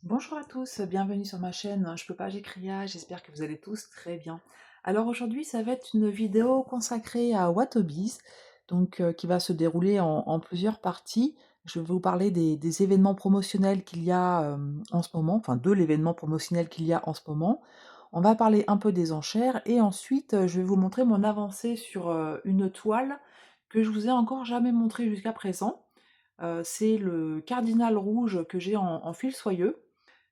Bonjour à tous, bienvenue sur ma chaîne Je peux pas, j'écris A, j'espère que vous allez tous très bien. Alors aujourd'hui, ça va être une vidéo consacrée à Watobiz, donc qui va se dérouler en plusieurs parties. Je vais vous parler des événements promotionnels qu'il y a en ce moment, enfin de l'événement promotionnel qu'il y a en ce moment. On va parler un peu des enchères et ensuite je vais vous montrer mon avancée sur une toile que je vous ai encore jamais montrée jusqu'à présent. C'est le cardinal rouge que j'ai en fil soyeux.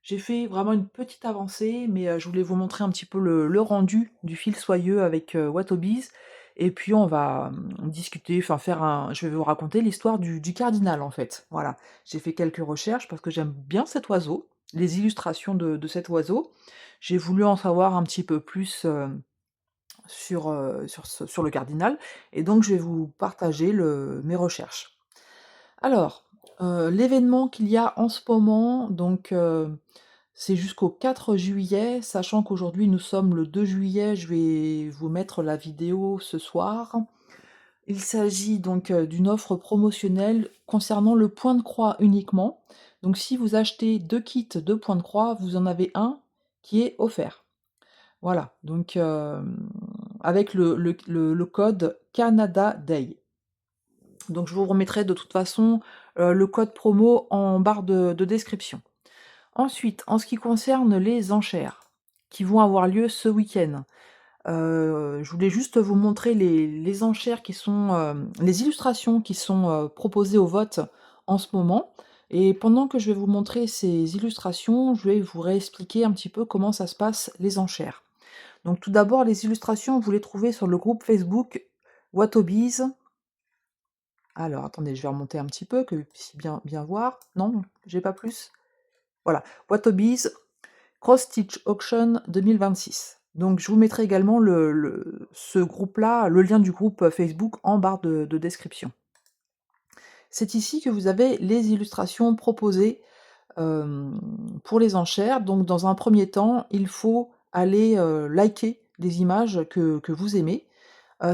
J'ai fait vraiment une petite avancée, mais je voulais vous montrer un petit peu le rendu du fil soyeux avec Watobiz. Et puis on va discuter, enfin je vais vous raconter l'histoire du cardinal en fait. Voilà, j'ai fait quelques recherches parce que j'aime bien cet oiseau, les illustrations de cet oiseau. J'ai voulu en savoir un petit peu plus sur le cardinal, et donc je vais vous partager mes recherches. Alors, l'événement qu'il y a en ce moment, donc c'est jusqu'au 4 juillet, sachant qu'aujourd'hui nous sommes le 2 juillet, je vais vous mettre la vidéo ce soir. Il s'agit donc d'une offre promotionnelle concernant le point de croix uniquement. Donc si vous achetez 2 kits de points de croix, vous en avez un qui est offert. Voilà, donc avec le code Canada Day. Donc je vous remettrai de toute façon le code promo en barre de description. Ensuite, en ce qui concerne les enchères qui vont avoir lieu ce week-end, je voulais juste vous montrer les enchères qui sont, les illustrations qui sont proposées au vote en ce moment. Et pendant que je vais vous montrer ces illustrations, je vais vous réexpliquer un petit peu comment ça se passe les enchères. Donc tout d'abord, les illustrations, vous les trouvez sur le groupe Facebook Watobiz. Alors attendez, je vais remonter un petit peu, que vous puissiez bien voir. Non, j'ai pas plus. Voilà, Watobiz Cross Stitch Auction 2026. Donc je vous mettrai également ce groupe-là, le lien du groupe Facebook en barre de description. C'est ici que vous avez les illustrations proposées pour les enchères. Donc dans un premier temps, il faut aller liker les images que vous aimez,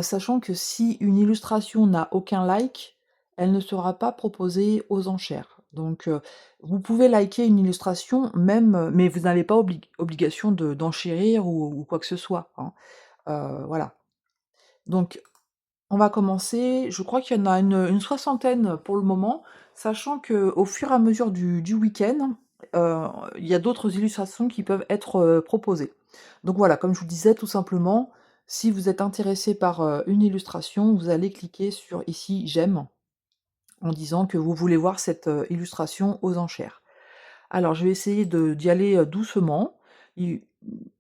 sachant que si une illustration n'a aucun like, elle ne sera pas proposée aux enchères. Donc vous pouvez liker une illustration même, mais vous n'avez pas obligation d'enchérir ou quoi que ce soit, hein. Voilà. Donc on va commencer, je crois qu'il y en a une soixantaine pour le moment, sachant qu'au fur et à mesure du week-end, il y a d'autres illustrations qui peuvent être proposées. Donc voilà, comme je vous disais, tout simplement, si vous êtes intéressé par une illustration, vous allez cliquer sur ici «J'aime» en disant que vous voulez voir cette illustration aux enchères. Alors je vais essayer d'y aller doucement. Il-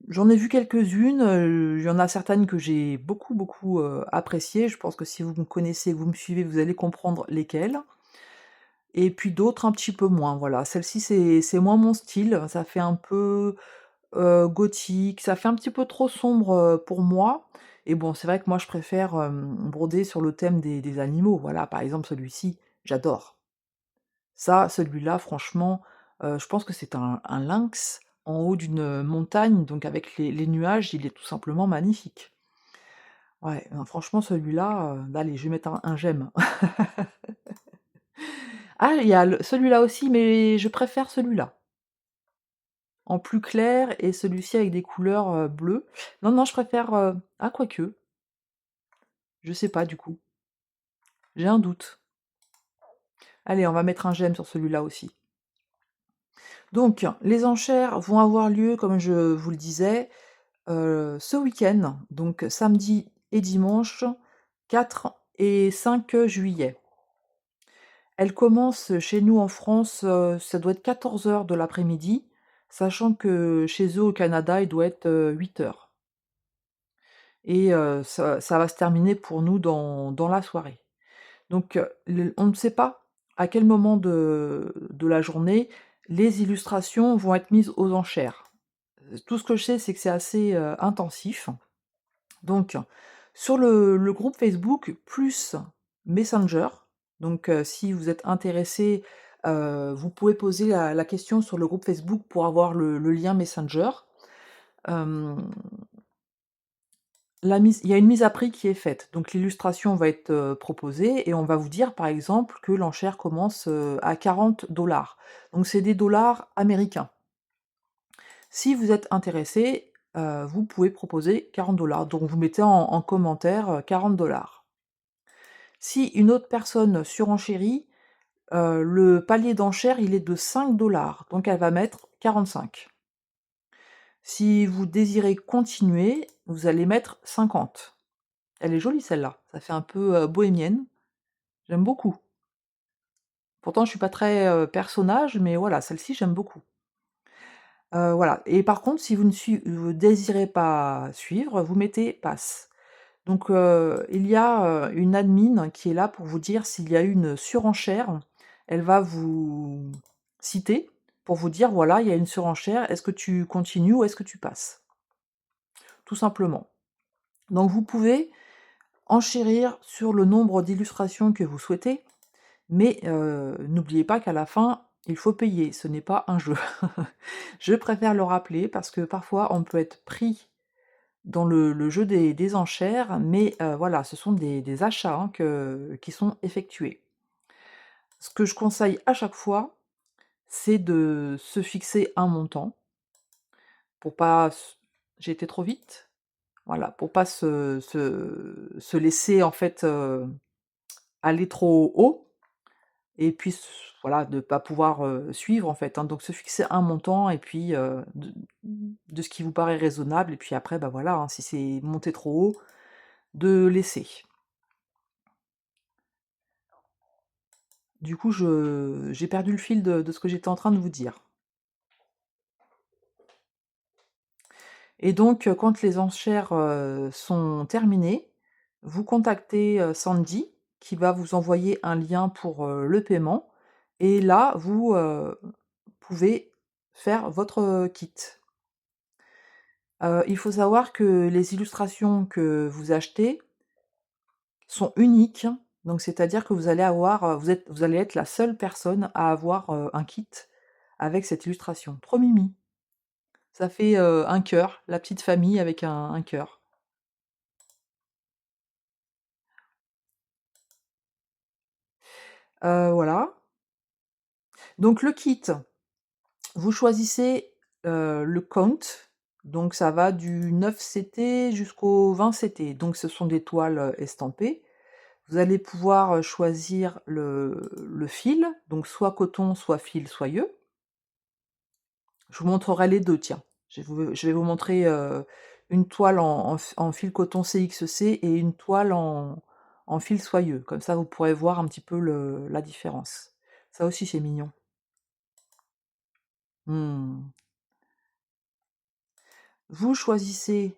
J'en ai vu quelques-unes, il y en a certaines que j'ai beaucoup appréciées. Je pense que si vous me connaissez, que vous me suivez, vous allez comprendre lesquelles. Et puis d'autres un petit peu moins, voilà. Celle-ci, c'est moins mon style, ça fait un peu gothique, ça fait un petit peu trop sombre pour moi. Et bon, c'est vrai que moi je préfère broder sur le thème des animaux. Voilà, par exemple celui-ci, j'adore. Ça, celui-là, franchement, je pense que c'est un lynx en haut d'une montagne, donc avec les nuages, il est tout simplement magnifique. Ouais, non, franchement, celui-là, allez, je vais mettre un j'aime. Ah, il y a celui-là aussi, mais je préfère celui-là, en plus clair, et celui-ci avec des couleurs bleues. Non, non, je préfère. Ah, quoique, je sais pas du coup. J'ai un doute. Allez, on va mettre un j'aime sur celui-là aussi. Donc, les enchères vont avoir lieu, comme je vous le disais, ce week-end, donc samedi et dimanche 4 et 5 juillet. Elle commence chez nous en France, ça doit être 14 h de l'après-midi, sachant que chez eux au Canada, il doit être 8 h. Et ça va se terminer pour nous dans la soirée. Donc on ne sait pas à quel moment de la journée les illustrations vont être mises aux enchères. Tout ce que je sais, c'est que c'est assez intensif. Donc, sur le groupe Facebook plus Messenger, donc si vous êtes intéressé, vous pouvez poser la question sur le groupe Facebook pour avoir le lien Messenger. Hem, il y a une mise à prix qui est faite, donc l'illustration va être proposée et on va vous dire, par exemple, que l'enchère commence à 40 $. Donc c'est des dollars américains. Si vous êtes intéressé, vous pouvez proposer 40 $. Donc vous mettez en commentaire, 40 $. Si une autre personne surenchérit, le palier d'enchère, il est de 5 $, donc elle va mettre 45. Si vous désirez continuer, vous allez mettre 50. Elle est jolie celle-là, ça fait un peu, bohémienne. J'aime beaucoup. Pourtant je suis pas très, personnage, mais voilà, celle-ci j'aime beaucoup. Voilà, et par contre si vous désirez pas suivre, vous mettez passe. Donc il y a, une admin qui est là pour vous dire s'il y a eu une surenchère. Elle va vous citer pour vous dire: «Voilà, il y a une surenchère, est-ce que tu continues ou est-ce que tu passes?» Tout simplement. Donc vous pouvez enchérir sur le nombre d'illustrations que vous souhaitez, mais n'oubliez pas qu'à la fin, il faut payer, ce n'est pas un jeu. Je préfère le rappeler parce que parfois on peut être pris dans le jeu des enchères, mais voilà, ce sont des achats, hein, qui sont effectués. Ce que je conseille à chaque fois, c'est de se fixer un montant pour pas s j'ai été trop vite? Voilà, pour pas se laisser en fait, aller trop haut et puis voilà, de pas pouvoir, suivre en fait, hein. Donc se fixer un montant et puis, de ce qui vous paraît raisonnable et puis après, bah, voilà, hein, si c'est monté trop haut, de laisser. Du coup, j'ai perdu le fil de ce que j'étais en train de vous dire. Et donc, quand les enchères, sont terminées, vous contactez, Sandy qui va vous envoyer un lien pour, le paiement et là, vous, pouvez faire votre kit. Il faut savoir que les illustrations que vous achetez sont uniques, donc c'est-à-dire que vous allez avoir, vous allez être la seule personne à avoir, un kit avec cette illustration. Trop mimi. Ça fait, un cœur, la petite famille avec un cœur. Voilà. Donc le kit, vous choisissez, le count, donc ça va du 9 CT jusqu'au 20 CT, donc ce sont des toiles, estampées. Vous allez pouvoir, choisir le fil, donc soit coton, soit fil soyeux. Je vous montrerai les 2, tiens. Je vais vous montrer, une toile en fil coton CXC et une toile en fil soyeux. Comme ça, vous pourrez voir un petit peu la différence. Ça aussi, c'est mignon. Mmh. Vous choisissez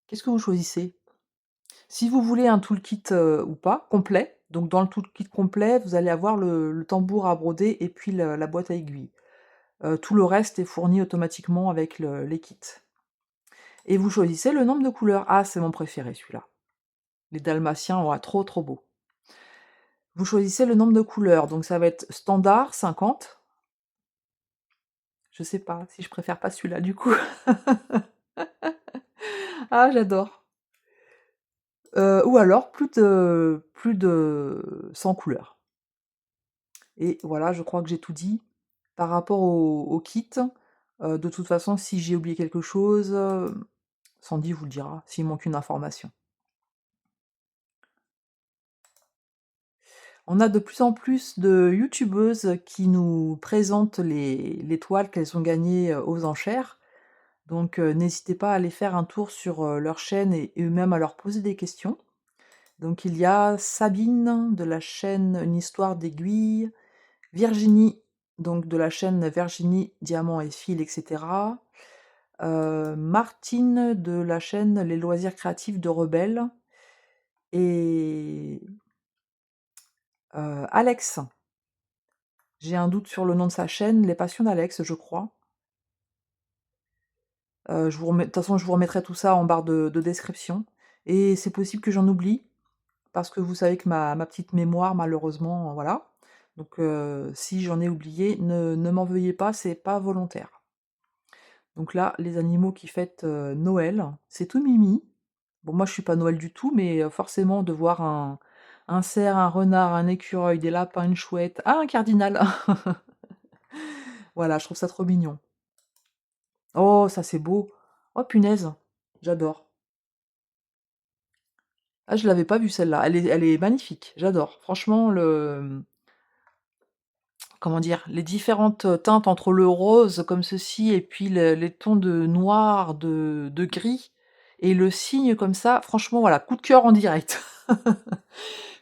qu'est-ce que vous choisissez? Si vous voulez un toolkit, ou pas, complet, donc dans le toolkit complet, vous allez avoir le tambour à broder et puis la boîte à aiguilles. Tout le reste est fourni automatiquement avec les kits. Et vous choisissez le nombre de couleurs. Ah, c'est mon préféré celui-là. Les dalmatiens, ouah, trop, trop beau. Vous choisissez le nombre de couleurs, donc ça va être standard 50. Je sais pas si je préfère pas celui-là du coup. Ah, j'adore. Ou alors plus de 100 couleurs. Et voilà, je crois que j'ai tout dit. Par rapport au kit, de toute façon, si j'ai oublié quelque chose, Sandy vous le dira, s'il manque une information. On a de plus en plus de youtubeuses qui nous présentent les toiles qu'elles ont gagnées, aux enchères. Donc n'hésitez pas à aller faire un tour sur, leur chaîne et même à leur poser des questions. Donc il y a Sabine de la chaîne Une histoire d'aiguille, Virginie, donc de la chaîne Virginie Diamant et fil et cetera. Martine de la chaîne Les loisirs créatifs de Rebelle et Alex. J'ai un doute sur le nom de sa chaîne, Les passions d'Alex, je crois. De toute façon, je vous remettrai tout ça en barre de description et c'est possible que j'en oublie parce que vous savez que ma petite mémoire malheureusement, voilà. Donc si j'en ai oublié, ne m'en veuillez pas, c'est pas volontaire. Donc là, les animaux qui fêtent, Noël, c'est tout mimi. Bon, moi je suis pas Noël du tout, mais forcément de voir un cerf, un renard, un écureuil, des lapins, une chouette, ah un cardinal! Voilà, je trouve ça trop mignon. Oh, ça c'est beau. Oh punaise, j'adore. Ah, je l'avais pas vue celle-là. Elle est magnifique, j'adore. Franchement, comment dire? Les différentes, teintes entre le rose comme ceci et puis les tons de noir, de gris et le cygne comme ça, franchement voilà, coup de cœur en direct.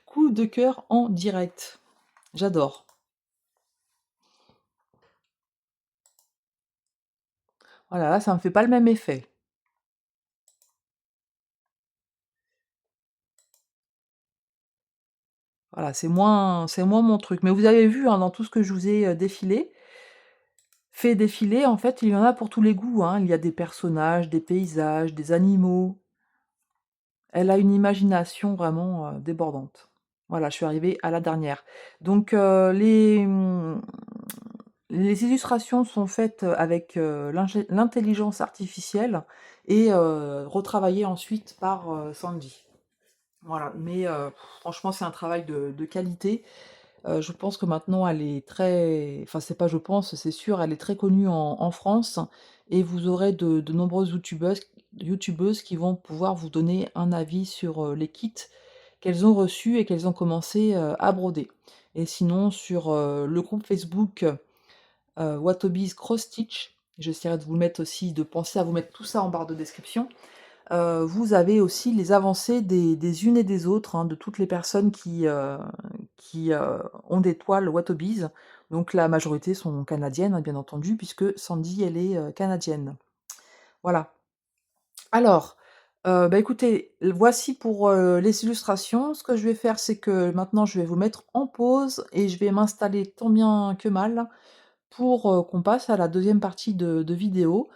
Coup de cœur en direct. J'adore. Voilà, là, ça me fait pas le même effet. Voilà, c'est moins mon truc. Mais vous avez vu, hein, dans tout ce que je vous ai, fait défiler, en fait, il y en a pour tous les goûts, hein. Il y a des personnages, des paysages, des animaux. Elle a une imagination vraiment, débordante. Voilà, je suis arrivée à la dernière. Donc, les illustrations sont faites, avec, l'intelligence artificielle et retravaillées ensuite par, Sandy. Voilà, mais franchement, c'est un travail de qualité. Je pense que maintenant elle est très enfin c'est pas je pense, c'est sûr, elle est très connue en France et vous aurez de nombreuses youtubeuses qui vont pouvoir vous donner un avis sur, les kits qu'elles ont reçus et qu'elles ont commencé, à broder. Et sinon sur, le groupe Facebook, Watobiz Cross Stitch, j'essaierai de vous le mettre aussi de penser à vous mettre tout ça en barre de description. Vous avez aussi les avancées des unes et des autres, hein, de toutes les personnes qui ont des toiles Watobiz. Donc la majorité sont canadiennes, hein, bien entendu, puisque Sandy, elle est, canadienne. Voilà. Alors, bah, écoutez, voici pour, les illustrations. Ce que je vais faire, c'est que maintenant je vais vous mettre en pause et je vais m'installer tant bien que mal pour, qu'on passe à la deuxième partie de vidéo.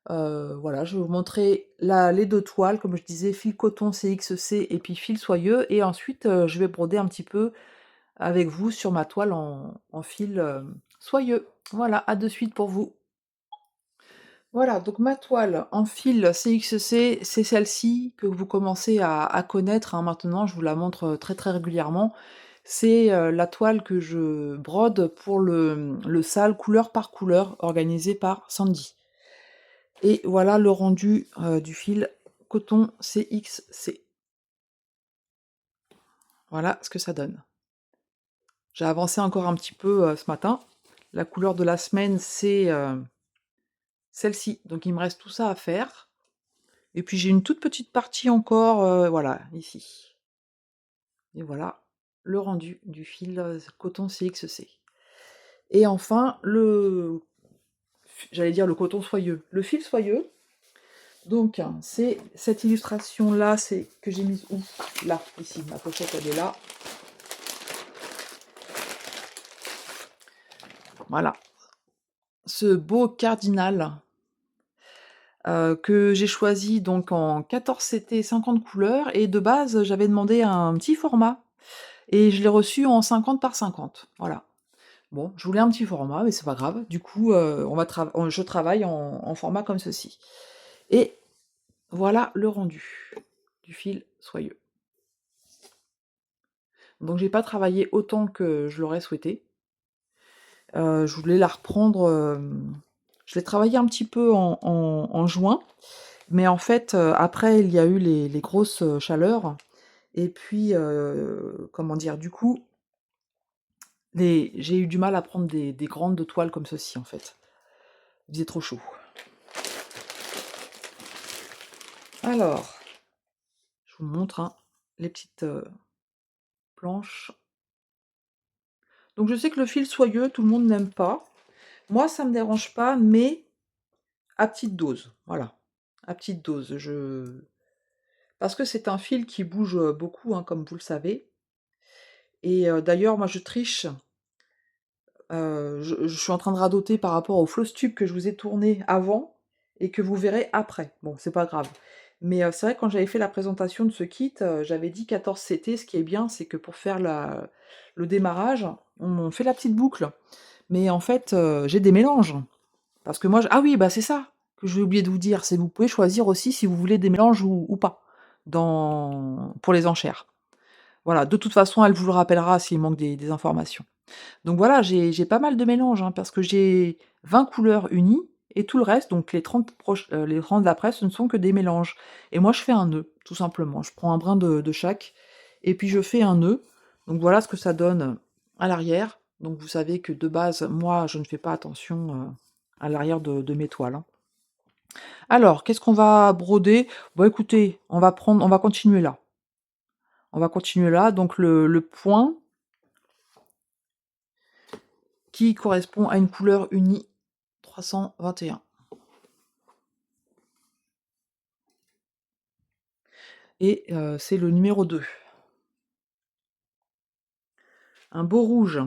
Voilà, je vais vous montrer les 2 toiles, comme je disais, fil coton CXC et puis fil soyeux et ensuite, je vais broder un petit peu avec vous sur ma toile en fil, soyeux. Voilà, à de suite pour vous. Voilà, donc ma toile en fil CXC, c'est celle-ci que vous commencez à connaître, hein, maintenant, je vous la montre, très, très régulièrement. C'est, la toile que je brode pour le sale couleur par couleur organisé par Sandy. Et voilà le rendu, du fil coton CXC. Voilà ce que ça donne. J'ai avancé encore un petit peu, ce matin. La couleur de la semaine, c'est, celle-ci. Donc il me reste tout ça à faire. Et puis j'ai une toute petite partie encore, voilà, ici. Et voilà le rendu du fil, coton CXC. Et enfin j'allais dire le coton soyeux, le fil soyeux. Donc, hein, c'est cette illustration-là, c'est que j'ai mise où? Là, ici, ma pochette, elle est là. Voilà. Ce beau cardinal, que j'ai choisi donc en 14 CT 50 couleurs et de base, j'avais demandé un petit format et je l'ai reçu en 50 par 50. Voilà. Bon, je voulais un petit format, mais c'est pas grave. Du coup, je travaille en format comme ceci. Et voilà le rendu du fil soyeux. Donc j'ai pas travaillé autant que je l'aurais souhaité. Je voulais la reprendre, je l'ai travaillé un petit peu en juin, mais en fait, après il y a eu les grosses, chaleurs et puis, comment dire? Du coup, j'ai eu du mal à prendre des grandes toiles comme ceci, en fait. Il faisait trop chaud. Alors, je vous montre, hein, les petites, planches. Donc je sais que le fil soyeux, tout le monde n'aime pas. Moi, ça me dérange pas, mais à petite dose, voilà. À petite dose. Parce que c'est un fil qui bouge, beaucoup, hein, comme vous le savez et d'ailleurs, moi, je triche, je suis en train de radoter par rapport au floss tube que je vous ai tourné avant et que vous verrez après. Bon, c'est pas grave. Mais c'est vrai que quand j'avais fait la présentation de ce kit, j'avais dit 14 CT. Ce qui est bien, c'est que pour faire le démarrage, on fait la petite boucle. Mais en fait, j'ai des mélanges. Parce que moi ah oui, bah, c'est ça que j'ai oublié de vous dire, c'est que vous pouvez choisir aussi si vous voulez des mélanges ou pas pour les enchères. Voilà, de toute façon, elle vous le rappellera s'il manque des informations. Donc voilà, j'ai pas mal de mélanges, hein, parce que j'ai 20 couleurs unies et tout le reste, donc les 30 d'après, ce ne sont que des mélanges. Et moi, je fais un nœud, tout simplement. Je prends un brin de chaque, et puis je fais un nœud. Donc voilà ce que ça donne à l'arrière. Donc vous savez que de base, moi, je ne fais pas attention à l'arrière de mes toiles, hein. Alors, qu'est-ce qu'on va broder? Bon, écoutez, on va continuer là. On va continuer là. Donc le point qui correspond à une couleur unie 321. Et c'est le numéro 2. Un beau rouge,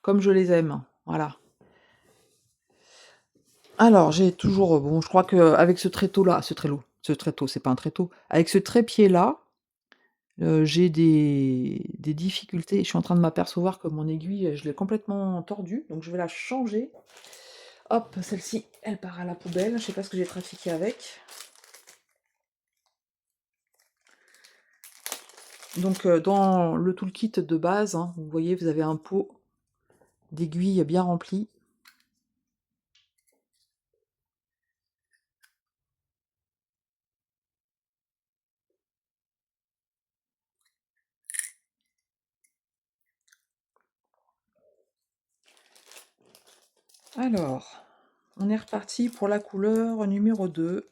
comme je les aime, voilà. Alors, j'ai toujours, bon, je crois qu'avec ce tréteau, c'est pas un tréteau, avec ce trépied-là, j'ai des difficultés. Je suis en train de m'apercevoir que mon aiguille, je l'ai complètement tordue, donc je vais la changer. Hop, celle-ci, elle part à la poubelle. Je sais pas ce que j'ai trafiqué avec. Donc, dans le toolkit de base, hein, vous voyez, vous avez un pot d'aiguilles bien rempli. Alors, on est reparti pour la couleur numéro 2.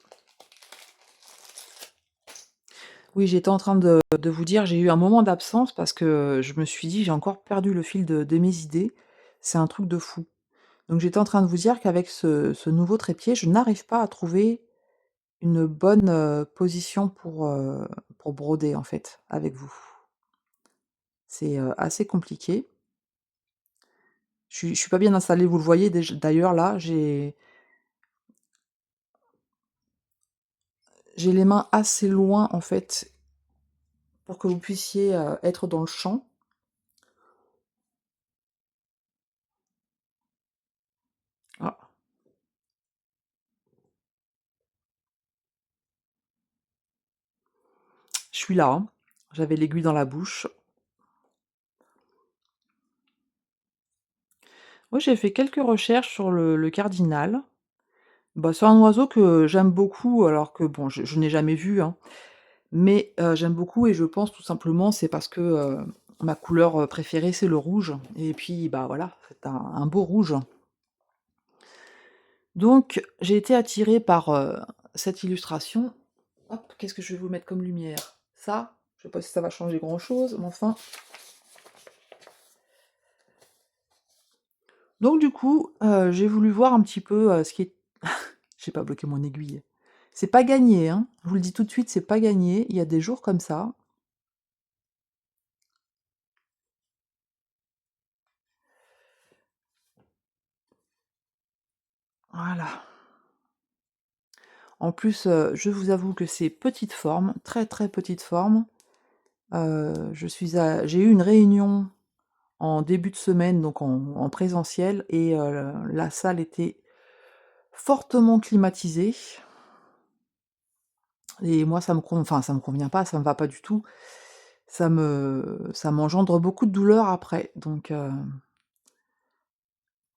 Oui, j'étais en train de vous dire, j'ai eu un moment d'absence parce que je me suis dit: «J'ai encore perdu le fil de mes idées». C'est un truc de fou. Donc j'étais en train de vous dire qu'avec ce nouveau trépied, je n'arrive pas à trouver une bonne, position pour broder, en fait, avec vous. C'est, assez compliqué. Je suis pas bien installée, vous le voyez d'ailleurs là, j'ai les mains assez loin, en fait, pour que vous puissiez, être dans le champ. Ah, je suis là, hein. J'avais l'aiguille dans la bouche. Moi, j'ai fait quelques recherches sur le cardinal. Bah, c'est un oiseau que j'aime beaucoup, alors que bon, je n'ai jamais vu, hein, mais j'aime beaucoup et je pense tout simplement c'est parce que, ma couleur, préférée, c'est le rouge et puis, bah, voilà, c'est un beau rouge. Donc j'ai été attirée par, cette illustration. Hop, qu'est-ce que je vais vous mettre comme lumière? Ça, je sais pas si ça va changer grand chose, mais enfin. Donc du coup, j'ai voulu voir un petit peu, ce qui est j'ai pas bloqué mon aiguille. C'est pas gagné, hein. Je vous le dis tout de suite, c'est pas gagné. Il y a des jours comme ça. Voilà. En plus, je vous avoue que c'est petite forme, très, très petite forme. J'ai eu une réunion en début de semaine, donc en présentiel et la salle était fortement climatisée et moi ça me convient pas, ça me va pas du tout. Ça m'engendre beaucoup de douleurs après, donc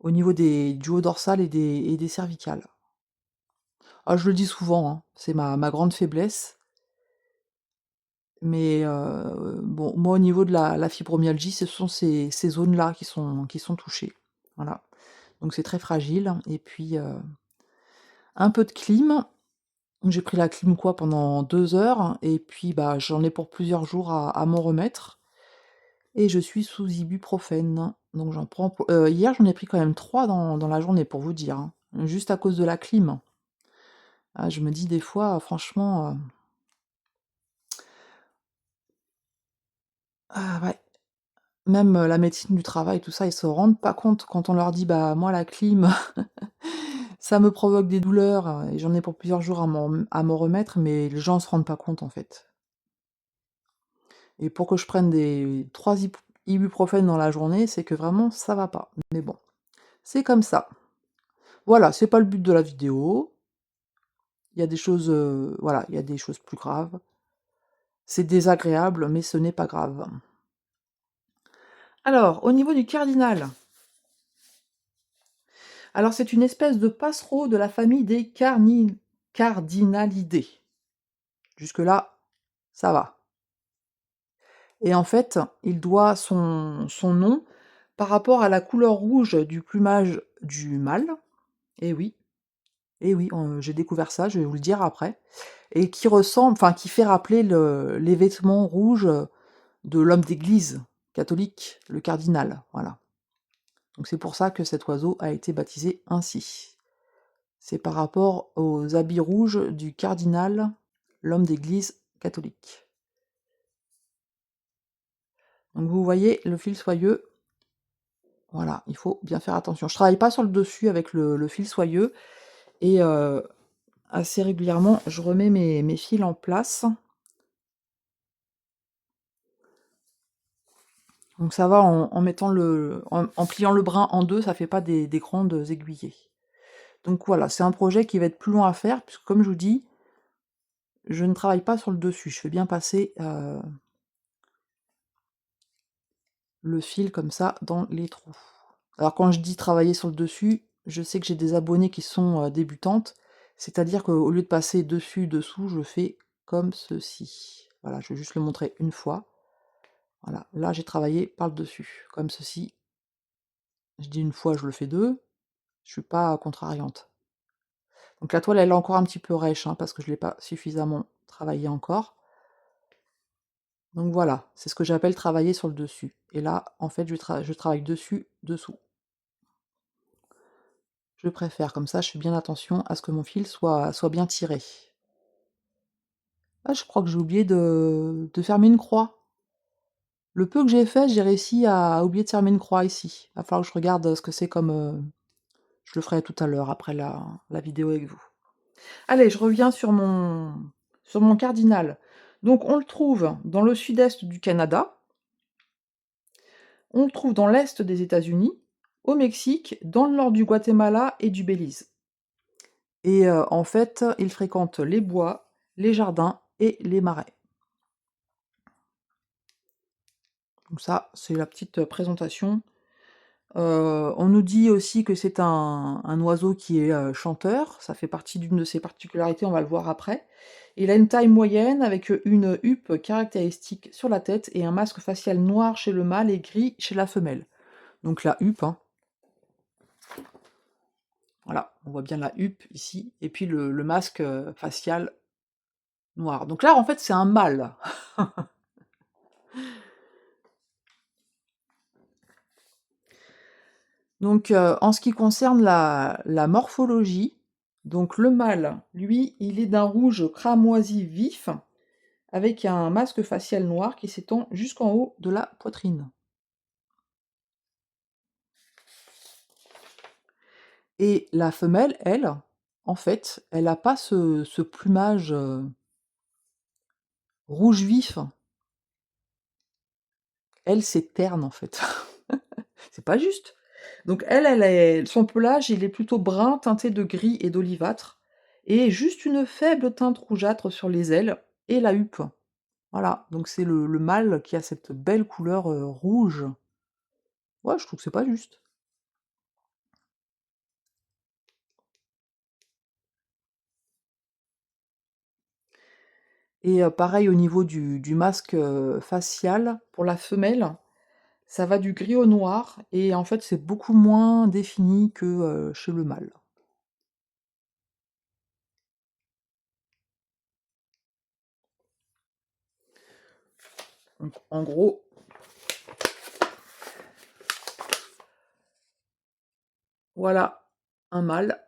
au niveau du haut dorsal et des cervicales. Ah, je le dis souvent, hein, c'est ma grande faiblesse, mais bon, moi, au niveau de la fibromyalgie, ce sont ces zones-là qui sont touchées. Voilà, donc c'est très fragile et puis, un peu de clim. J'ai pris la clim, quoi, pendant 2 heures et puis, bah, j'en ai pour plusieurs jours à m'en remettre et je suis sous ibuprofène. Donc j'en prends pour hier, j'en ai pris quand même 3 dans la journée pour vous dire, hein, juste à cause de la clim. Ah, je me dis des fois, franchement, ah ouais, même, la médecine du travail, tout ça, ils se rendent pas compte quand on leur dit: «Bah, moi, la clim, ça me provoque des douleurs, et j'en ai pour plusieurs jours à m'en remettre», mais les gens se rendent pas compte, en fait. Et pour que je prenne des 3 ibuprofène dans la journée, c'est que vraiment ça va pas. Mais bon, c'est comme ça. Voilà, c'est pas le but de la vidéo. Il y a des choses, voilà, il y a des choses plus graves. C'est désagréable, mais ce n'est pas grave. Alors, au niveau du cardinal, Alors c'est une espèce de passereau de la famille des cardinalidés. Jusque-là, ça va. Et en fait, il doit son nom par rapport à la couleur rouge du plumage du mâle. Et oui, et oui, j'ai découvert ça, je vais vous le dire après. Et qui ressemble, enfin qui fait rappeler les vêtements rouges de l'homme d'église catholique, le cardinal, voilà. Donc c'est pour ça que cet oiseau a été baptisé ainsi. C'est par rapport aux habits rouges du cardinal, l'homme d'église catholique. Donc vous voyez le fil soyeux, voilà, il faut bien faire attention. Je travaille pas sur le dessus avec le fil soyeux et assez régulièrement, je remets mes fils en place. Donc ça va en mettant en pliant le brin en deux, ça fait pas des grandes aiguillées. Donc voilà, c'est un projet qui va être plus long à faire, puisque comme je vous dis, je ne travaille pas sur le dessus. Je fais bien passer le fil comme ça dans les trous. Alors quand je dis travailler sur le dessus, je sais que j'ai des abonnés qui sont débutantes, c'est-à-dire qu'au lieu de passer dessus, dessous, je fais comme ceci. Voilà, je vais juste le montrer une fois. Voilà, là j'ai travaillé par le dessus, comme ceci. Je dis une fois, je le fais deux. Je suis pas contrariante. Donc la toile, elle est encore un petit peu rêche, hein, parce que je ne l'ai pas suffisamment travaillée encore. Donc voilà, c'est ce que j'appelle travailler sur le dessus. Et là, en fait, je travaille dessus, dessous. Je préfère, comme ça, je fais bien attention à ce que mon fil soit bien tiré. Ah, je crois que j'ai oublié de fermer une croix. Le peu que j'ai fait, j'ai réussi à oublier de fermer une croix ici. Il va falloir que je regarde ce que c'est comme... je le ferai tout à l'heure, après la vidéo avec vous. Allez, je reviens sur mon cardinal. Donc on le trouve dans le sud-est du Canada, on le trouve dans l'est des États-Unis, au Mexique, dans le nord du Guatemala et du Belize. Et en fait, il fréquente les bois, les jardins et les marais. Donc ça, c'est la petite présentation. On nous dit aussi que c'est un oiseau qui est chanteur, ça fait partie d'une de ses particularités, on va le voir après. Il a une taille moyenne avec une huppe caractéristique sur la tête et un masque facial noir chez le mâle et gris chez la femelle. Donc la huppe, hein. Voilà, on voit bien la huppe ici, et puis le masque facial noir. Donc là, en fait, c'est un mâle. Donc, en ce qui concerne la morphologie, donc le mâle, lui, il est d'un rouge cramoisi vif, avec un masque facial noir qui s'étend jusqu'en haut de la poitrine. Et la femelle, elle, en fait, elle n'a pas ce plumage rouge vif. Elle, c'est terne, en fait. C'est pas juste. Donc son pelage, il est plutôt brun, teinté de gris et d'olivâtre, et juste une faible teinte rougeâtre sur les ailes et la huppe. Voilà, donc c'est le mâle qui a cette belle couleur rouge. Ouais, je trouve que c'est pas juste. Et pareil au niveau du masque facial, pour la femelle, ça va du gris au noir, et en fait c'est beaucoup moins défini que chez le mâle. Donc en gros, voilà un mâle.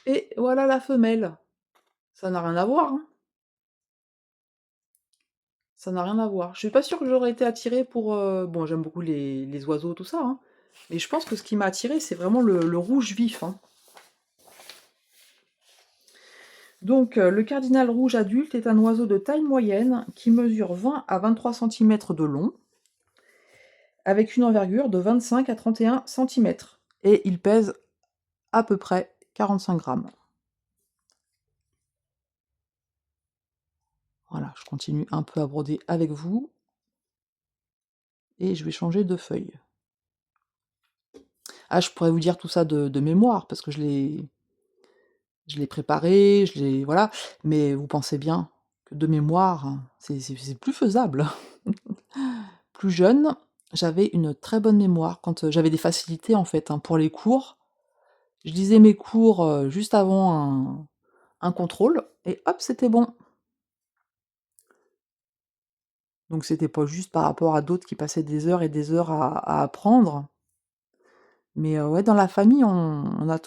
Et voilà la femelle. Ça n'a rien à voir, hein. Ça n'a rien à voir. Je suis pas sûre que j'aurais été attirée pour, bon, j'aime beaucoup les oiseaux, tout ça, hein, mais je pense que ce qui m'a attirée, c'est vraiment le rouge vif, hein. Donc, le cardinal rouge adulte est un oiseau de taille moyenne qui mesure 20 à 23 centimètres de long, avec une envergure de 25 à 31 centimètres, et il pèse à peu près 45 grammes. Voilà, je continue un peu à broder avec vous. et je vais changer de feuille. Ah, je pourrais vous dire tout ça de mémoire parce que je l'ai préparé, je l'ai voilà, mais vous pensez bien que de mémoire, hein, c'est plus faisable. Plus jeune, j'avais une très bonne mémoire quand, j'avais des facilités en fait, hein, pour les cours. Je lisais mes cours, juste avant un contrôle et hop, c'était bon. Donc c'était pas juste par rapport à d'autres qui passaient des heures et des heures à apprendre, mais ouais, dans la famille, on avait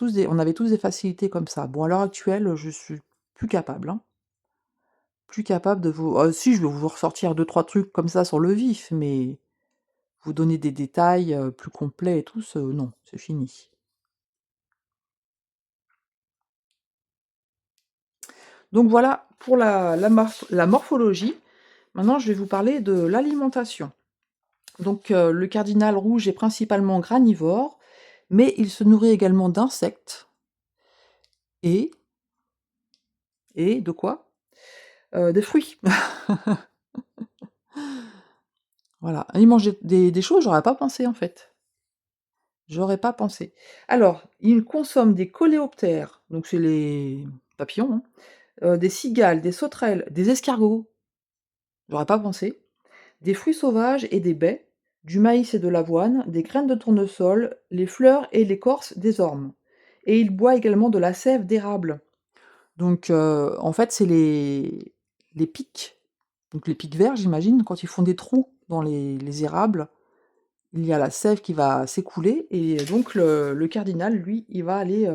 tous des facilités comme ça. Bon, à l'heure actuelle, je suis plus capable, hein. Plus capable de vous si, je vais vous ressortir deux trois trucs comme ça sur le vif, mais vous donner des détails, plus complets et tout, ce non, c'est fini. Donc voilà pour la morphologie. Maintenant, je vais vous parler de l'alimentation. Donc, le cardinal rouge est principalement granivore, mais il se nourrit également d'insectes et de quoi? Des fruits. Voilà, il mange des choses, j'aurais pas pensé, en fait. J'aurais pas pensé. Alors, il consomme des coléoptères, donc c'est les papillons, hein, des cigales, des sauterelles, des escargots, j'aurais pas pensé, des fruits sauvages et des baies, du maïs et de l'avoine, des graines de tournesol, les fleurs et l'écorce des ormes. Et il boit également de la sève d'érable. Donc, en fait, c'est les pics, donc les pics verts, j'imagine, quand ils font des trous dans les érables, il y a la sève qui va s'écouler et donc le cardinal, lui, il va aller,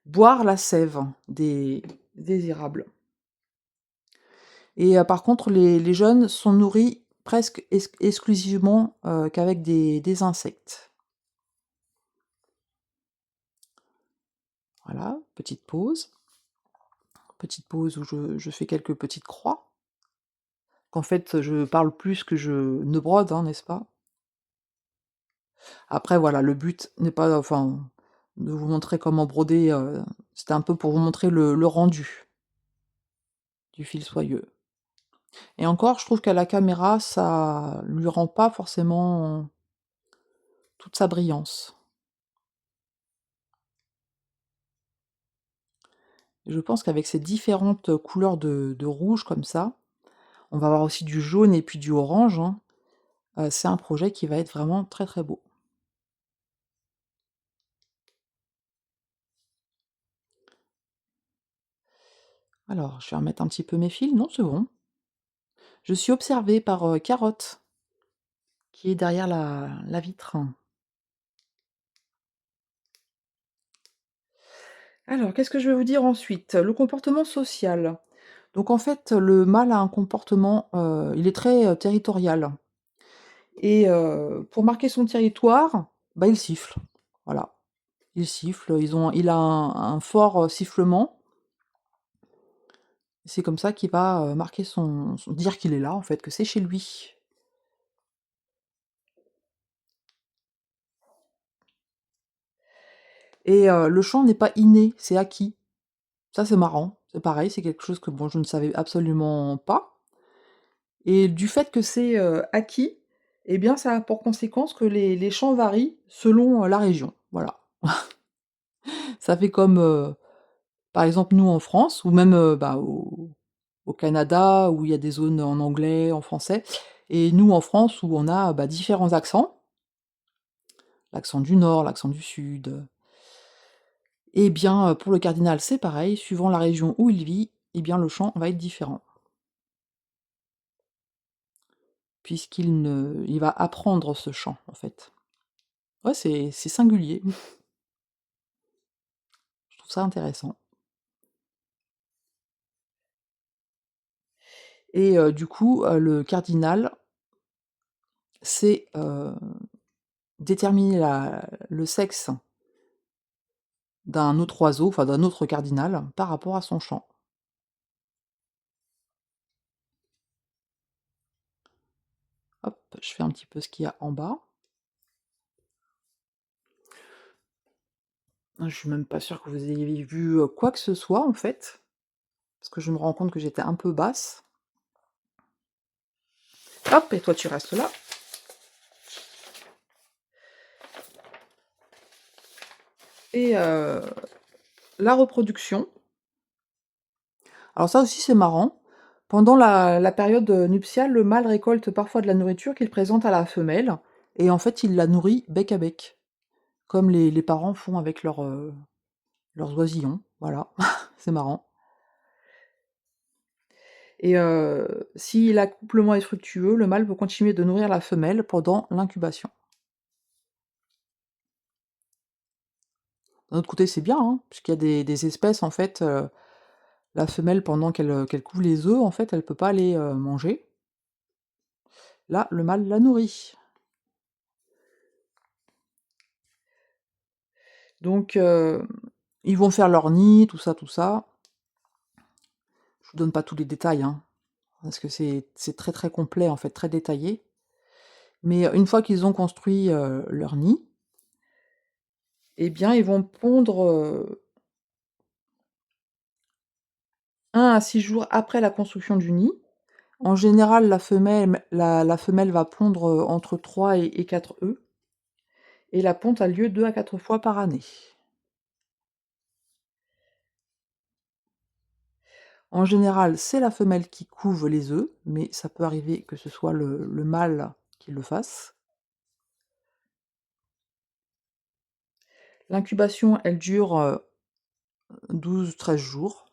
boire la sève des érables. Et par contre, les jeunes sont nourris presque exclusivement, qu'avec des insectes. Voilà, petite pause où je fais quelques petites croix, qu'en fait, je parle plus que je ne brode, hein, n'est-ce pas? Après voilà, le but n'est pas enfin, de vous montrer comment broder, c'était un peu pour vous montrer le rendu du fil soyeux. Et encore, je trouve qu'à la caméra, ça lui rend pas forcément toute sa brillance. Je pense qu'avec ces différentes couleurs de rouge comme ça, on va avoir aussi du jaune et puis du orange, hein, c'est un projet qui va être vraiment très, très beau. Alors, je vais remettre un petit peu mes fils. Non, c'est bon. Je suis observée par, Carotte, qui est derrière la vitre. Alors, qu'est-ce que je vais vous dire ensuite? Le comportement social. Donc en fait, le mâle a un comportement, il est très, territorial et pour marquer son territoire, bah, il siffle. Voilà, il siffle, il a un fort, sifflement. C'est comme ça qu'il va, marquer son dire qu'il est là en fait, que c'est chez lui. Et le chant n'est pas inné, c'est acquis. Ça, c'est marrant, c'est pareil, c'est quelque chose que, bon, je ne savais absolument pas et du fait que c'est, acquis, eh bien, ça a pour conséquence que les chants varient selon, la région. Voilà. Ça fait comme, par exemple, nous en France ou même, bah, au Canada où il y a des zones en anglais, en français et nous en France où on a, bah, différents accents, l'accent du nord, l'accent du sud, et bien, pour le cardinal, c'est pareil, suivant la région où il vit, eh bien, le chant va être différent. Puisqu'il ne il va apprendre ce chant, en fait. Ouais, c'est singulier. Je trouve ça intéressant et du coup, le cardinal, c'est, déterminer le sexe d'un autre oiseau, enfin d'un autre cardinal, par rapport à son chant. Hop, je fais un petit peu ce qu'il y a en bas. Ah, je suis même pas sûre que vous ayez vu, quoi que ce soit, en fait, parce que je me rends compte que j'étais un peu basse. Hop et toi tu restes là. Et la reproduction, alors ça aussi c'est marrant. Pendant la période, nuptiale, le mâle récolte parfois de la nourriture qu'il présente à la femelle et en fait il la nourrit bec à bec, comme les parents font avec leurs oisillons, voilà, c'est marrant. Et si l'accouplement est fructueux, le mâle peut continuer de nourrir la femelle pendant l'incubation. D'un autre côté, c'est bien, hein, puisqu'il y a des espèces, en fait, la femelle pendant qu'elle couve les œufs, en fait, elle peut pas les, manger. Là, le mâle la nourrit. Donc ils vont faire leur nid, tout ça, tout ça. Je vous donne pas tous les détails, hein, parce que c'est très, très complet, en fait, très détaillé. Mais une fois qu'ils ont construit, leur nid, eh bien, ils vont pondre, 1 à 6 jours après la construction du nid. En général, la femelle va pondre, entre 3 et 4 œufs et la ponte a lieu 2 à 4 fois par année. En général, c'est la femelle qui couve les œufs, mais ça peut arriver que ce soit le mâle qui le fasse. L'incubation, elle dure, 12-13 jours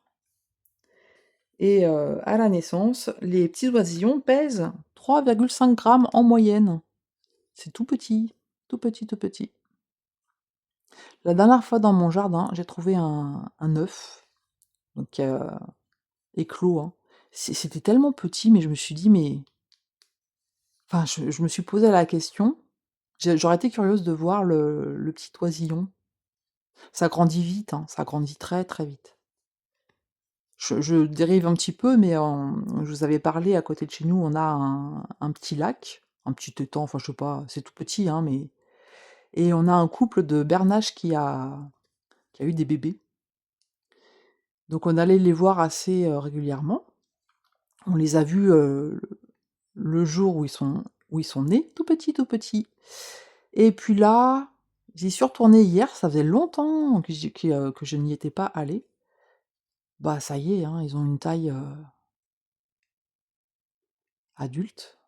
et à la naissance, les petits oisillons pèsent 3,5 grammes en moyenne. C'est tout petit, tout petit, tout petit. La dernière fois dans mon jardin, j'ai trouvé un œuf, donc éclos, hein. C'était tellement petit, mais je me suis dit: «Mais» enfin, je me suis posé la question. J'aurais été curieuse de voir le petit oisillon. Ça grandit vite, hein, ça grandit très, très vite. Je dérive un petit peu, mais je vous avais parlé, à côté de chez nous, on a un petit lac, un petit étang, enfin je sais pas, c'est tout petit, hein, mais et on a un couple de bernaches qui a eu des bébés. Donc on allait les voir assez, régulièrement. On les a vus, le jour où ils sont nés, tout petits, tout petits. Et puis là, j'y suis retournée hier, ça faisait longtemps que je n'y étais pas allée. Bah, ça y est, hein, ils ont une taille, adulte.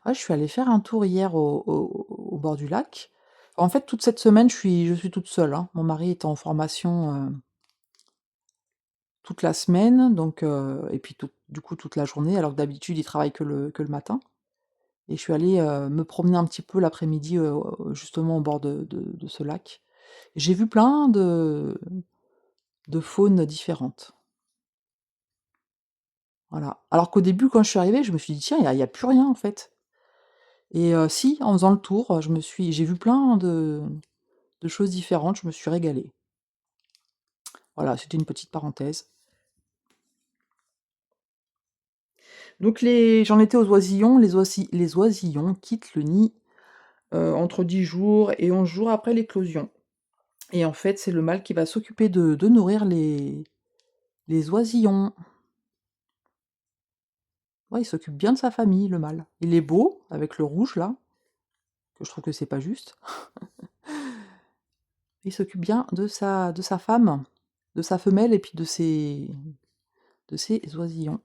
Ouais, je suis allée faire un tour hier au bord du lac. En fait, toute cette semaine, je suis toute seule, hein. Mon mari est en formation, toute la semaine, donc et puis du coup toute la journée, alors que d'habitude il travaille que le matin. Et je suis allée, me promener un petit peu l'après-midi, justement au bord de ce lac. J'ai vu plein de faunes différentes. Voilà. Alors qu'au début, quand je suis arrivée, je me suis dit: «Tiens, il y a plus rien en fait». Et si, en faisant le tour, j'ai vu plein de choses différentes, je me suis régalée. Voilà, c'était une petite parenthèse. Donc j'en étais aux oisillons. Les oisillons quittent le nid, entre 10 jours et 11 jours après l'éclosion. Et en fait, c'est le mâle qui va s'occuper de nourrir les oisillons. Ouais, il s'occupe bien de sa famille, le mâle. Il est beau, avec le rouge là, que je trouve que c'est pas juste. Il s'occupe bien de sa femme, de sa femelle et puis de ses oisillons.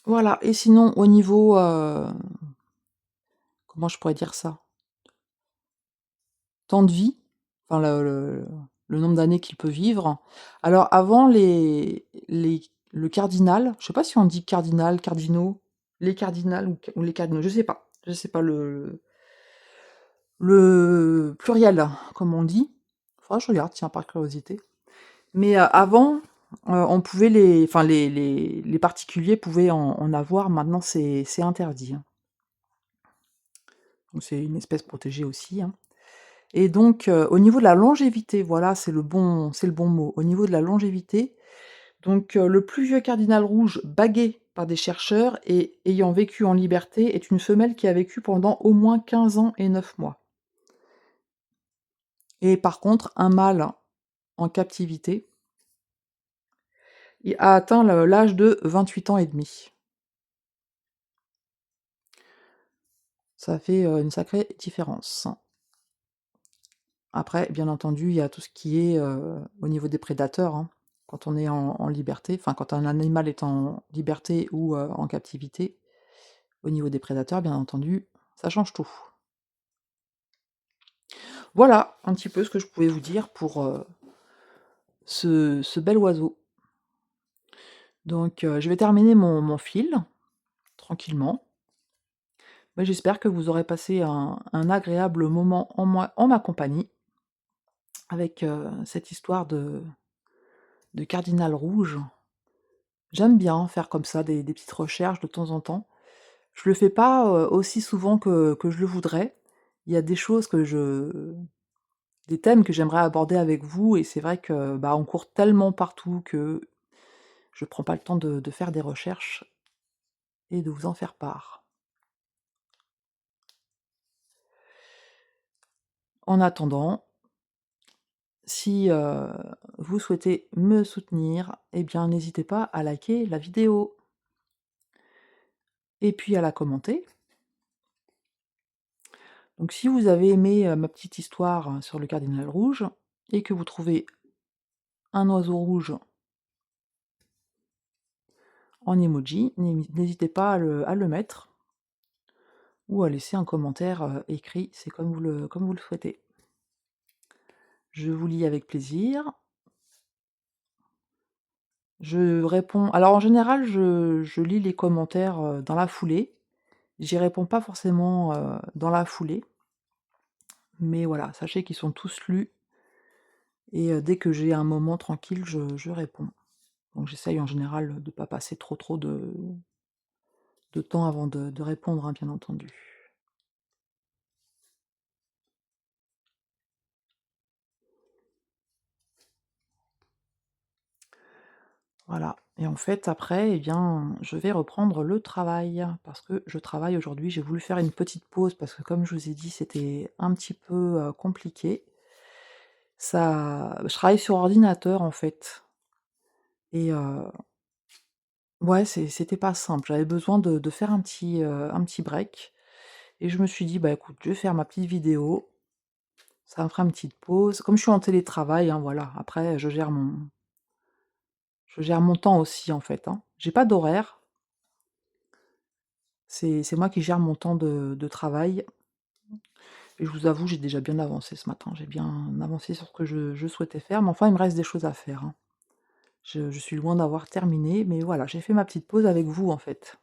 Voilà. Et sinon au niveau, comment je pourrais dire ça? Temps de vie, enfin le nombre d'années qu'il peut vivre. Alors avant le cardinal, je sais pas si on dit cardinal, cardinaux, les cardinals ou les cardinaux, je sais pas. Je sais pas le pluriel, comme on dit. Faudra que je regarde, tiens, par curiosité. Mais avant, on pouvait les particuliers pouvaient en avoir, maintenant c'est interdit, hein. Donc c'est une espèce protégée aussi, hein. Et donc au niveau de la longévité, voilà, c'est le bon mot. Au niveau de la longévité, donc le plus vieux cardinal rouge bagué par des chercheurs et ayant vécu en liberté est une femelle qui a vécu pendant au moins 15 ans et 9 mois. Et par contre, un mâle en captivité, il a atteint l'âge de 28 ans et demi. ça fait, une sacrée différence. Après, bien entendu, il y a tout ce qui est, au niveau des prédateurs, hein. Quand on est en liberté, enfin quand un animal est en liberté ou, en captivité, au niveau des prédateurs, bien entendu, ça change tout. Voilà un petit peu ce que je pouvais vous dire pour, ce bel oiseau. Donc, je vais terminer mon fil, tranquillement. Bah, j'espère que vous aurez passé un agréable moment en ma compagnie, avec, cette histoire de cardinal rouge. J'aime bien faire comme ça des petites recherches de temps en temps. Je le fais pas, aussi souvent que je le voudrais. Il y a des choses que je des thèmes que j'aimerais aborder avec vous et c'est vrai que, bah, on court tellement partout que je prends pas le temps de faire des recherches et de vous en faire part. En attendant, si, vous souhaitez me soutenir, eh bien n'hésitez pas à liker la vidéo et puis à la commenter. Donc si vous avez aimé, ma petite histoire sur le cardinal rouge et que vous trouvez un oiseau rouge en emoji, n'hésitez pas à le mettre ou à laisser un commentaire, écrit, c'est comme vous le souhaitez. Je vous lis avec plaisir. Je réponds alors en général, je lis les commentaires, dans la foulée. J'y réponds pas forcément, dans la foulée, mais voilà, sachez qu'ils sont tous lus et dès que j'ai un moment tranquille, je réponds. Donc j'essaye en général de pas passer trop de temps avant de répondre, hein, bien entendu. Voilà et en fait après, eh bien, je vais reprendre le travail parce que je travaille aujourd'hui. J'ai voulu faire une petite pause parce que comme je vous ai dit, c'était un petit peu, compliqué. Ça je travaille sur ordinateur en fait et ouais, c'était pas simple. J'avais besoin de faire un petit break et je me suis dit: «Bah, écoute, je vais faire ma petite vidéo, ça me fera une petite pause». Comme je suis en télétravail, hein, voilà, après je gère mon temps aussi en fait, hein. J'ai pas d'horaire, c'est moi qui gère mon temps de travail et je vous avoue, j'ai déjà bien avancé ce matin. J'ai bien avancé sur ce que je souhaitais faire, mais enfin, il me reste des choses à faire, hein. Je suis loin d'avoir terminé, mais voilà, j'ai fait ma petite pause avec vous, en fait.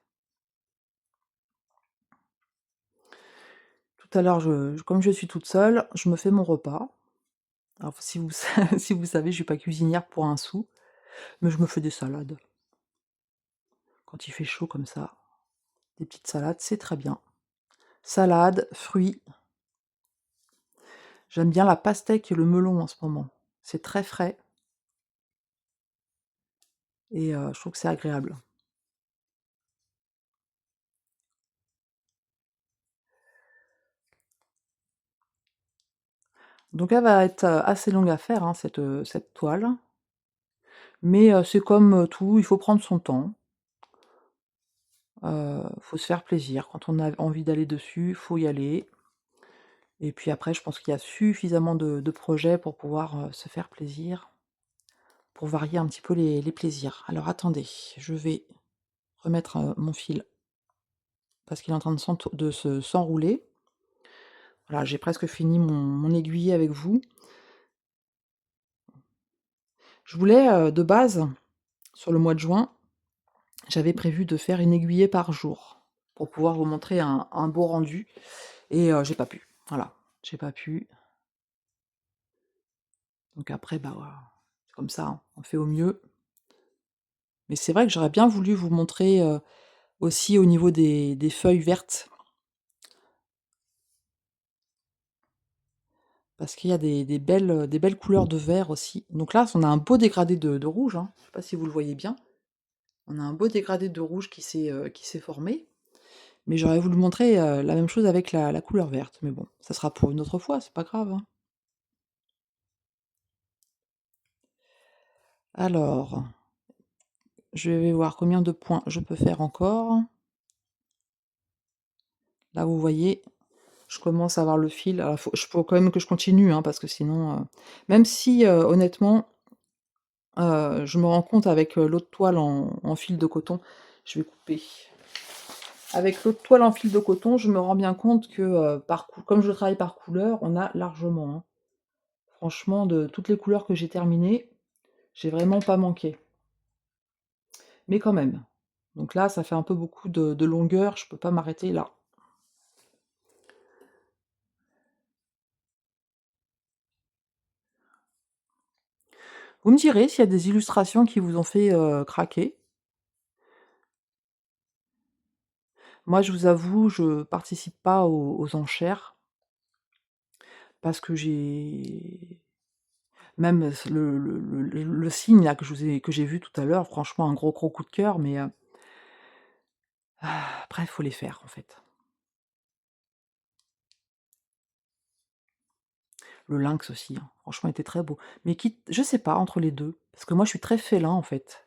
Tout à l'heure, comme je suis toute seule, je me fais mon repas. Alors si vous sa si vous savez, je suis pas cuisinière pour un sou, mais je me fais des salades. Quand il fait chaud comme ça, des petites salades, c'est très bien. Salade, fruits, j'aime bien la pastèque et le melon en ce moment. C'est très frais et je trouve que c'est agréable. Donc elle va être, assez longue à faire, hein, cette toile, mais c'est comme, tout, il faut prendre son temps. Faut se faire plaisir. Quand on a envie d'aller dessus, faut y aller et puis après, je pense qu'il y a suffisamment de projets pour pouvoir, se faire plaisir, pour varier un petit peu les plaisirs. Alors attendez, je vais remettre, mon fil parce qu'il est en train de s'enrouler. Voilà, j'ai presque fini mon aiguillé avec vous. Je voulais, de base, sur le mois de juin, j'avais prévu de faire une aiguillée par jour pour pouvoir vous montrer un beau rendu et j'ai pas pu. Voilà, j'ai pas pu. Donc après, bah, voilà, c'est comme ça, hein, on fait au mieux. Mais c'est vrai que j'aurais bien voulu vous montrer, aussi au niveau des feuilles vertes, parce qu'il y a des belles couleurs de vert aussi. Donc là, on a un beau dégradé de rouge, hein, je sais pas si vous le voyez bien. On a un beau dégradé de rouge qui s'est formé, mais j'aurais voulu montrer, la même chose avec la couleur verte. Mais bon, ça sera pour une autre fois, c'est pas grave, hein. Alors, je vais voir combien de points je peux faire encore. Là, vous voyez Je commence à avoir le fil. Alors faut quand même que je continue, hein, parce que sinon, même si, honnêtement, je me rends compte avec, l'autre toile en fil de coton, je vais couper. Avec l'autre toile en fil de coton, je me rends bien compte que, par cou comme je travaille par couleur, on a largement, hein. Franchement, de toutes les couleurs que j'ai terminées, j'ai vraiment pas manqué. Mais quand même. Donc là, ça fait un peu beaucoup de longueur, je peux pas m'arrêter là. Vous me direz s'il y a des illustrations qui vous ont fait, craquer. Moi, je vous avoue, je participe pas aux enchères parce que j'ai même le signe là que j'ai vu tout à l'heure, franchement un gros, gros coup de cœur, mais après il faut les faire, en fait. Le lynx aussi, hein, franchement il était très beau. Mais quitte je sais pas, entre les 2 parce que moi je suis très félin, en fait.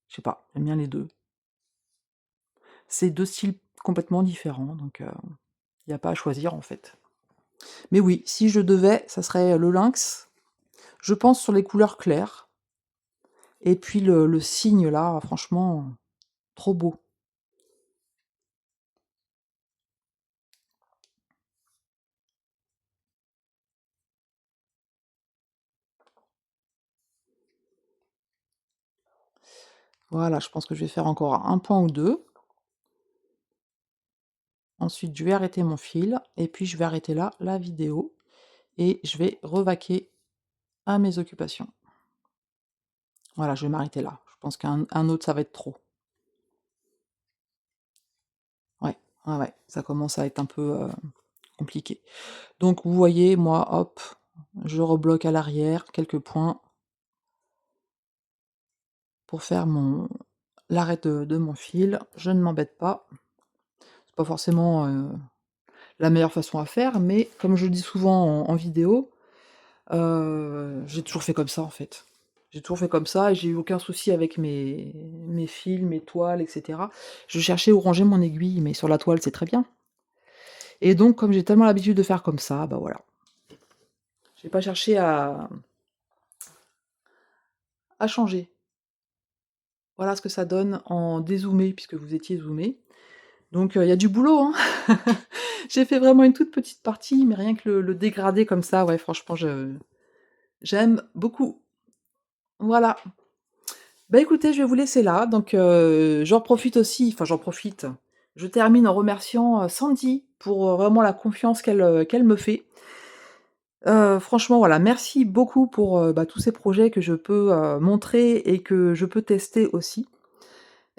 Je sais pas, j'aime bien les 2. C'est 2 styles complètement différents, donc il y a pas à choisir, en fait. Mais oui, si je devais, ça serait le lynx, je pense sur les couleurs claires et puis le cygne là, franchement, trop beau. Voilà, je pense que je vais faire encore un pan ou 2. Ensuite, je vais arrêter mon fil et puis je vais arrêter là la vidéo et je vais revaquer à mes occupations. Voilà, je vais m'arrêter là. Je pense qu'un autre, ça va être trop. Ouais, ouais, ouais, ça commence à être un peu, compliqué. Donc vous voyez, moi, hop, je rebloque à l'arrière quelques points pour faire mon l'arrêt de mon fil. Je ne m'embête pas. C'est pas forcément, la meilleure façon à faire, mais comme je le dis souvent en vidéo, j'ai toujours fait comme ça, en fait. J'ai toujours fait comme ça et j'ai eu aucun souci avec mes fils, mes toiles et cetera. Je cherchais où ranger mon aiguille, mais sur la toile, c'est très bien et donc comme j'ai tellement l'habitude de faire comme ça, bah, voilà. J'ai pas cherché à changer. Voilà ce que ça donne en dézoomé, puisque vous étiez zoomé. Donc il y a du boulot, hein. J'ai fait vraiment une toute petite partie, mais rien que le dégradé comme ça, ouais, franchement, je j'aime beaucoup. Voilà. Bah, écoutez, je vais vous laisser là, donc j'en profite aussi enfin j'en profite, je termine en remerciant, Sandy pour, vraiment la confiance qu'elle me fait. Franchement, voilà, merci beaucoup pour, bah, tous ces projets que je peux, montrer et que je peux tester aussi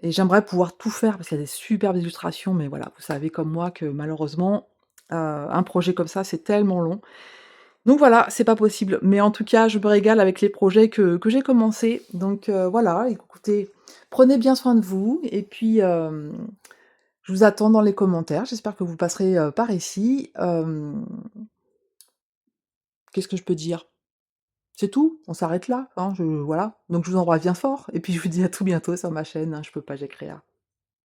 et j'aimerais pouvoir tout faire parce qu'il y a des superbes illustrations, mais voilà, vous savez comme moi que malheureusement, un projet comme ça, c'est tellement long. Donc voilà, c'est pas possible. Mais en tout cas, je me régale avec les projets que j'ai commencés. Donc voilà, écoutez, prenez bien soin de vous et puis, je vous attends dans les commentaires. J'espère que vous passerez, par ici. Qu'est-ce que je peux dire? C'est tout, on s'arrête là, hein, voilà. Donc je vous embrasse bien fort et puis je vous dis à tout bientôt sur ma chaîne, hein, Je peux pas, j'ai créa.